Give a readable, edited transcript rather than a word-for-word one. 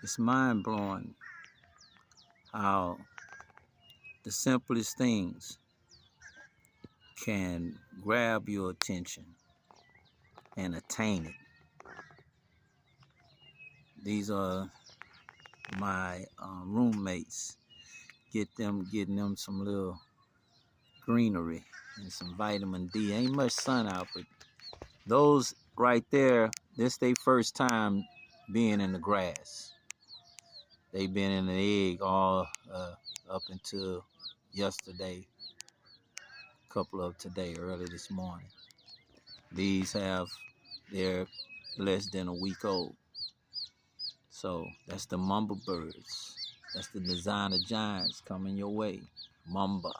It's mind-blowing how the simplest things can grab your attention and attain it. These are my roommates. Getting them some little greenery and some vitamin D. Ain't much sun out, but those right there, this their first time being in the grass. They've been in the egg all up until yesterday, a couple of today, early this morning. They're less than a week old. So that's the mamba birds. That's the designer giants coming your way. Mamba.